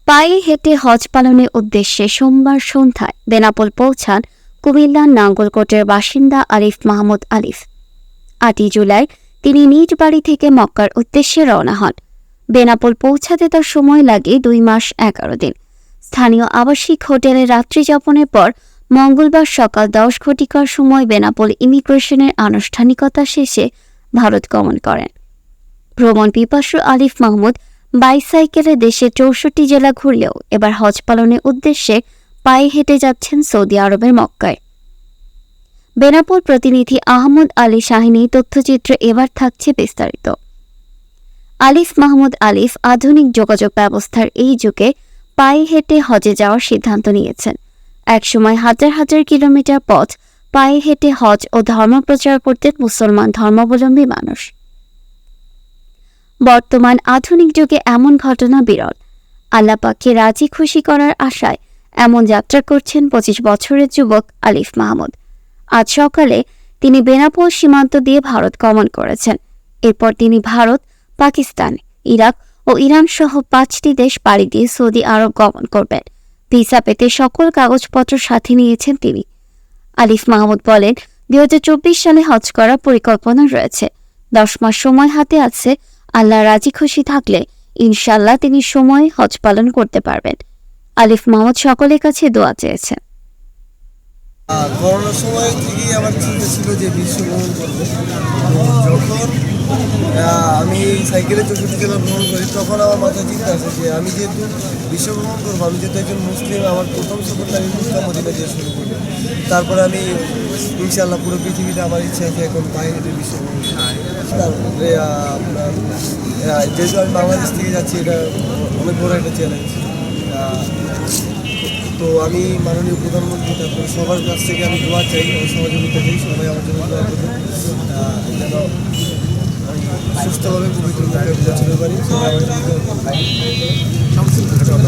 পায়ে হেঁটে হজ পালনের উদ্দেশ্যে সোমবার সন্ধ্যায় বেনাপোল পৌঁছান কুমিল্লার নাঙ্গলকোটের বাসিন্দা আলিফ মাহমুদ আলিফ। 8 জুলাই তিনি নিজ বাড়ি থেকে মক্কার উদ্দেশ্যে রওনা হন। বেনাপোল পৌঁছাতে তার সময় লাগে 2 মাস 11 দিন। স্থানীয় আবাসিক হোটেলে রাত্রি যাপনের পর মঙ্গলবার সকাল 10 ঘটিকার সময় বেনাপোল ইমিগ্রেশনের আনুষ্ঠানিকতা শেষে ভারত গমন করেন। ভ্রমণ পিপাসু আলিফ মাহমুদ বাইসাইকেলে দেশের 64 জেলা ঘুরলেও এবার হজ পালনের উদ্দেশ্যে পায়ে হেঁটে যাচ্ছেন সৌদি আরবের মক্কায়। বেনাপোল প্রতিনিধি আহমদ আলী শাহিনী তথ্যচিত্রে এবার থাকছে বিস্তারিত। আলিফ মাহমুদ আলিফ আধুনিক যোগাযোগ ব্যবস্থার এই যুগে পায়ে হেঁটে হজে যাওয়ার সিদ্ধান্ত নিয়েছেন। একসময় হাজার হাজার কিলোমিটার পথ পায়ে হেঁটে হজ ও ধর্মপ্রচার করতেন মুসলমান ধর্মাবলম্বী মানুষ। বর্তমান আধুনিক যুগে এমন ঘটনা বিরল। আল্লাহ পাককে রাজি খুশি করার আশায় এমন যাত্রা করছেন 25 বছরের যুবক আলিফ মাহমুদ। আজ সকালে তিনি বেনাপোল সীমান্ত দিয়ে ভারত গমন করেছেন। এরপর তিনি ভারত, পাকিস্তান, ইরাক ও ইরান সহ 5টি দেশ পাড়ি দিয়ে সৌদি আরব গমন করবেন। ভিসা পেতে সকল কাগজপত্র সাথে নিয়েছেন তিনি। আলিফ মাহমুদ বলেন, 2024 সালে হজ করার পরিকল্পনা রয়েছে। 10 মাস সময় হাতে আছে। আল্লাহ রাজি খুশি থাকলে ইনশাল্লাহ তিনি সময়ে হজ পালন করতে পারবেন। আলিফ মাহমুদ সকলের কাছে দোয়া চেয়েছেন। করোনার সময় থেকেই আমার চিন্তা ছিল যে বিশ্ব ভ্রমণ করবো। যখন আমি সাইকেলে 64 জেলা ভ্রমণ করি তখন আমার মাথায় চিন্তা আছে যে আমি যেহেতু বিশ্ব ভ্রমণ করবো, আমি যেহেতু একজন মুসলিম, আমার প্রথম সফরটা আমি মক্কা মদিনা দিয়ে শুরু করি। তারপরে আমি ইনশাআল্লাহ পুরো পৃথিবীতে আমার ইচ্ছা আছে এখন পায়ে হেঁটে বিশ্ব ভ্রমণ। তারপরে যেহেতু আমি বাংলাদেশ থেকে যাচ্ছি, এটা অনেক বড় একটা চ্যালেঞ্জ। তো আমি মাননীয় প্রধানমন্ত্রী, তারপরে সবার কাছ থেকে আমি দোয়া চাই, সহযোগিতা চাই। সবাই আমার জন্য দোয়া করবেন যেন সুস্থভাবে পবিত্র মুখে পৌঁছতে পারি। সবাই